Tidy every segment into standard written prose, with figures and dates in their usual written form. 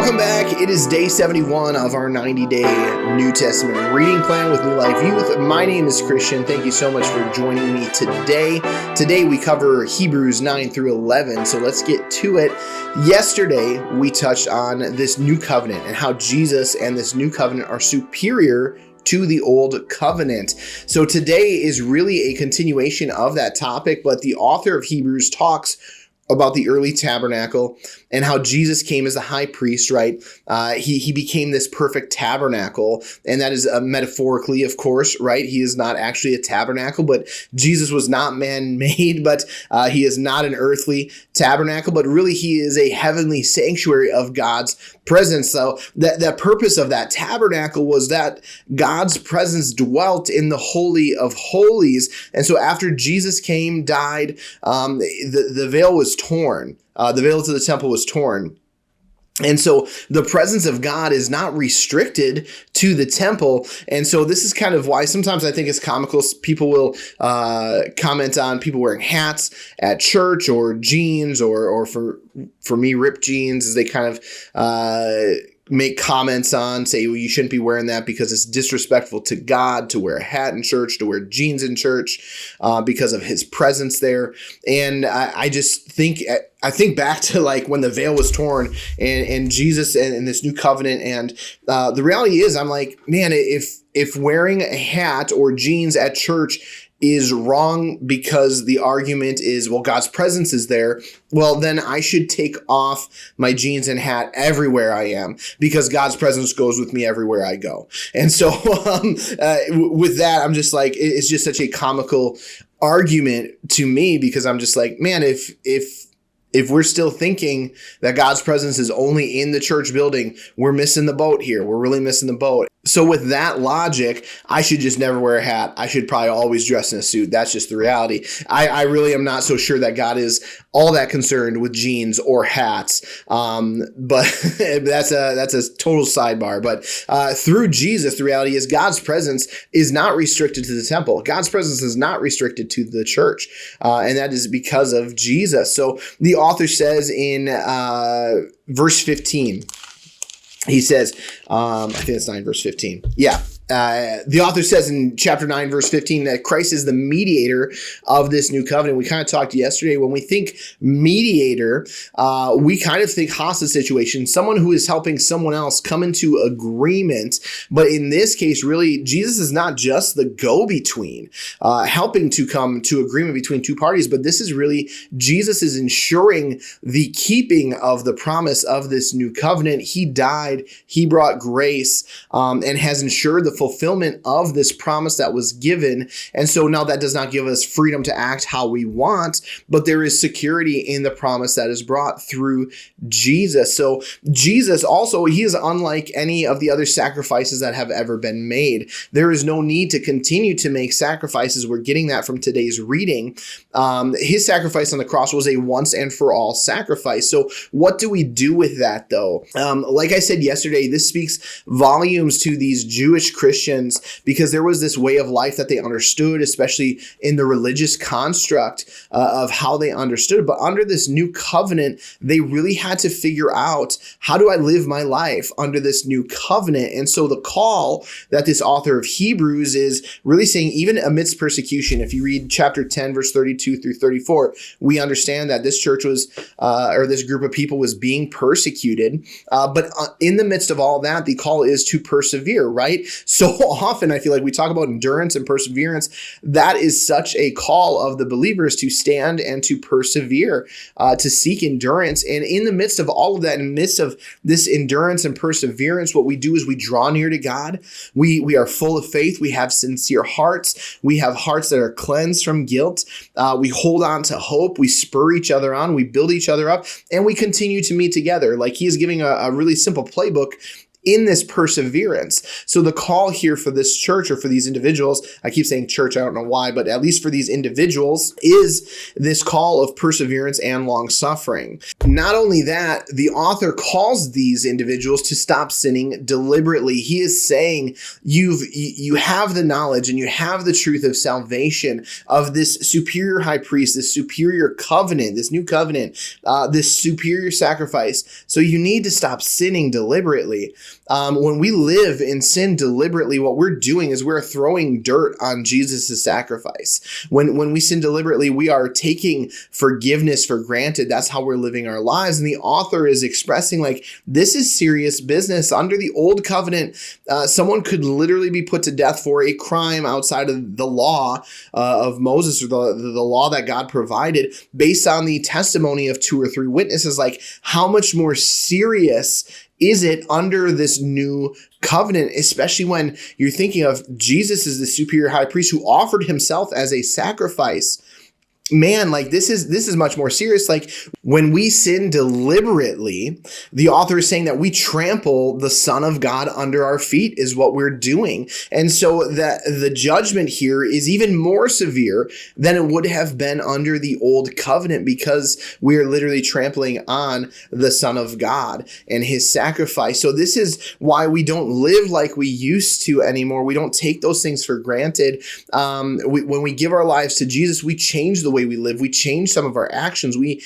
Welcome back. It is day 71 of our 90-day New Testament reading plan with New Life Youth. My name is Christian. Thank you so much for joining me today. Today we cover Hebrews 9 through 11, so let's get to it. Yesterday we touched on this new covenant and how Jesus and this new covenant are superior to the old covenant. So today is really a continuation of that topic, but the author of Hebrews talks about the early tabernacle and how Jesus came as the high priest, right? He became this perfect tabernacle, and that is metaphorically, of course, right? He is not actually a tabernacle, but Jesus was not man-made, but he is not an earthly tabernacle, but really he is a heavenly sanctuary of God's presence. So the purpose of that tabernacle was that God's presence dwelt in the Holy of Holies. And so after Jesus came, died, the veil was torn. The veil to the temple was torn. And so the presence of God is not restricted to the temple. And so this is kind of why sometimes I think it's comical. People will comment on people wearing hats at church or jeans or for me, ripped jeans, as they kind of make comments on, say, well, you shouldn't be wearing that because it's disrespectful to God to wear a hat in church, to wear jeans in church because of his presence there. And I just think, I think back to like when the veil was torn and Jesus and this new covenant. And the reality is, I'm like, man, if wearing a hat or jeans at church is wrong because the argument is, well, God's presence is there, well, then I should take off my jeans and hat everywhere I am because God's presence goes with me everywhere I go. And so with that, I'm just like, it's just such a comical argument to me because I'm just like, man, if we're still thinking that God's presence is only in the church building, we're missing the boat here. We're really missing the boat. So with that logic, I should just never wear a hat. I should probably always dress in a suit. That's just the reality. I really am not so sure that God is all that concerned with jeans or hats. But that's a total sidebar. But through Jesus, the reality is God's presence is not restricted to the temple. God's presence is not restricted to the church. And that is because of Jesus. So the author says in verse 15, he says, I think it's 9 verse 15. Yeah. The author says in chapter 9, verse 15, that Christ is the mediator of this new covenant. We kind of talked yesterday, when we think mediator, we kind of think hostage situation, someone who is helping someone else come into agreement. But in this case, really, Jesus is not just the go-between, helping to come to agreement between two parties, but this is really, Jesus is ensuring the keeping of the promise of this new covenant. He died, he brought grace, and has ensured the fulfillment of this promise that was given. And so now that does not give us freedom to act how we want, but there is security in the promise that is brought through Jesus. So Jesus also, he is unlike any of the other sacrifices that have ever been made. There is no need to continue to make sacrifices. We're getting that from today's reading. His sacrifice on the cross was a once and for all sacrifice. So what do we do with that though? Like I said yesterday, this speaks volumes to these Jewish Christians because there was this way of life that they understood, especially in the religious construct of how they understood. But under this new covenant, they really had to figure out, how do I live my life under this new covenant? And so the call that this author of Hebrews is really saying, even amidst persecution, if you read chapter 10, verse 32 through 34, we understand that this church was, or this group of people was being persecuted. But in the midst of all that, the call is to persevere, right? So often I feel like we talk about endurance and perseverance. That is such a call of the believers to stand and to persevere, to seek endurance. And in the midst of all of that, in the midst of this endurance and perseverance, what we do is we draw near to God. We are full of faith. We have sincere hearts. We have hearts that are cleansed from guilt. We hold on to hope. We spur each other on. We build each other up, and we continue to meet together. Like he is giving a really simple playbook in this perseverance. So the call here for this church, or for these individuals, I keep saying church, I don't know why, but at least for these individuals, is this call of perseverance and long suffering. Not only that, the author calls these individuals to stop sinning deliberately. He is saying you have the knowledge and you have the truth of salvation, of this superior high priest, this superior covenant, this new covenant, this superior sacrifice. So you need to stop sinning deliberately. When we live in sin deliberately, what we're doing is we're throwing dirt on Jesus' sacrifice. When we sin deliberately, we are taking forgiveness for granted. That's how we're living our lives. And the author is expressing like, this is serious business. Under the old covenant, someone could literally be put to death for a crime outside of the law of Moses, or the law that God provided, based on the testimony of 2 or 3 witnesses. Like, how much more serious is it under this new covenant, especially when you're thinking of Jesus as the superior high priest who offered himself as a sacrifice? Man, like this is much more serious. Like, when we sin deliberately, the author is saying that we trample the Son of God under our feet is what we're doing. And so that the judgment here is even more severe than it would have been under the old covenant, because we are literally trampling on the Son of God and his sacrifice. So this is why we don't live like we used to anymore. We don't take those things for granted. When we give our lives to Jesus, we change the way we live. We change some of our actions. We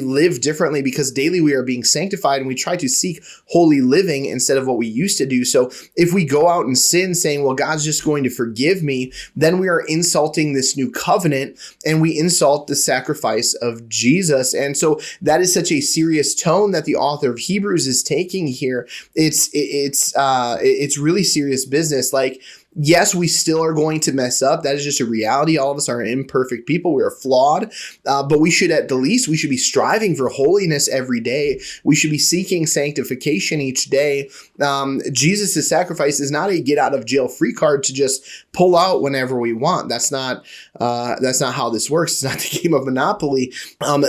live differently because daily we are being sanctified, and we try to seek holy living instead of what we used to do. So if we go out and sin saying, well, God's just going to forgive me, then we are insulting this new covenant, and we insult the sacrifice of Jesus. And so that is such a serious tone that the author of Hebrews is taking here. It's really serious business. Like, yes, we still are going to mess up. That is just a reality. All of us are imperfect people. We are flawed, but we should, at the least, we should be striving for holiness every day. We should be seeking sanctification each day. Jesus' sacrifice is not a get out of jail free card to just pull out whenever we want. That's not how this works. It's not the game of Monopoly.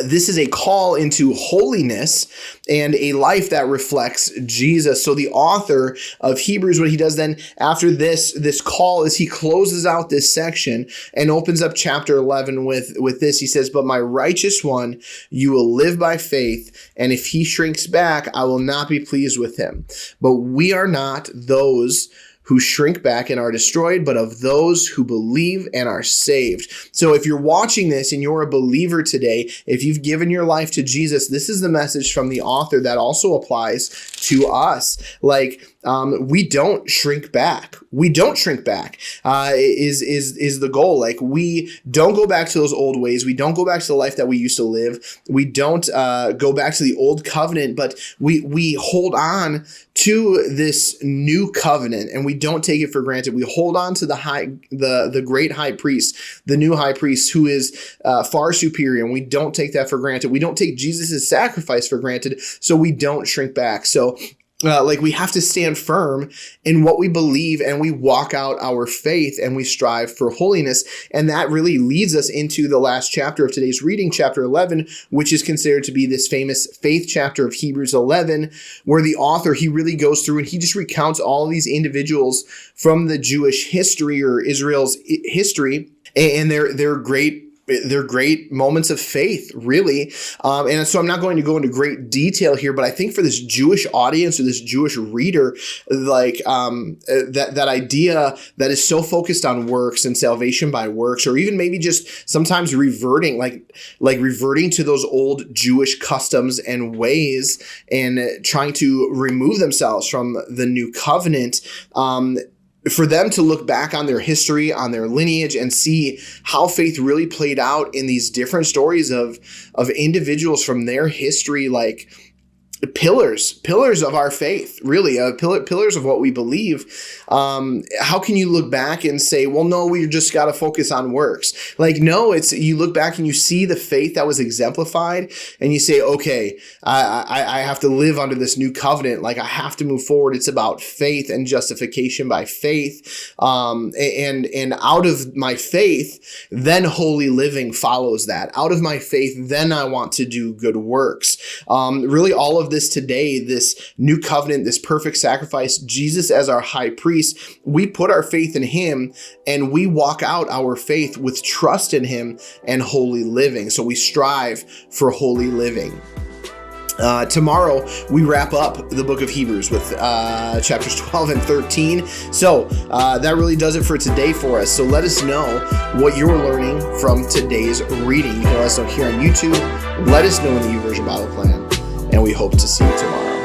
This is a call into holiness and a life that reflects Jesus. So the author of Hebrews, what he does then after this call is he closes out this section and opens up chapter 11 with this. He says, "But my righteous one, you will live by faith, and if he shrinks back, I will not be pleased with him. But we are not those who shrink back and are destroyed, but of those who believe and are saved." So if you're watching this and you're a believer today, if you've given your life to Jesus, this is the message from the author that also applies to us. Like, we don't shrink back. We don't shrink back is the goal. Like, we don't go back to those old ways. We don't go back to the life that we used to live. We don't go back to the old covenant, but we hold on to this new covenant, and we don't take it for granted. We hold on to the great high priest, the new high priest, who is far superior, and we don't take that for granted. We don't take Jesus' sacrifice for granted, so we don't shrink back. So we have to stand firm in what we believe, and we walk out our faith, and we strive for holiness. And that really leads us into the last chapter of today's reading, chapter 11, which is considered to be this famous faith chapter of Hebrews 11, where the author, he really goes through and he just recounts all of these individuals from the Jewish history, or Israel's history, and they're great. They're great moments of faith, really. And so I'm not going to go into great detail here, but I think for this Jewish audience or this Jewish reader, like that idea that is so focused on works and salvation by works, or even maybe just sometimes reverting, like reverting to those old Jewish customs and ways and trying to remove themselves from the new covenant, for them to look back on their history, on their lineage, and see how faith really played out in these different stories of individuals from their history, like pillars of our faith, really, pillars of what we believe. How can you look back and say, well, no, we just got to focus on works? Like, no, it's, you look back and you see the faith that was exemplified, and you say, okay, I have to live under this new covenant. Like, I have to move forward. It's about faith and justification by faith. And out of my faith, then holy living follows that. Out of my faith, then I want to do good works. Really, all of this today, this new covenant, this perfect sacrifice, Jesus as our high priest, we put our faith in him, and we walk out our faith with trust in him and holy living. So we strive for holy living. Tomorrow, we wrap up the book of Hebrews with chapters 12 and 13. So that really does it for today for us. So let us know what you're learning from today's reading. You can let us know here on YouTube. Let us know in the YouVersion Bible Plan. And we hope to see you tomorrow.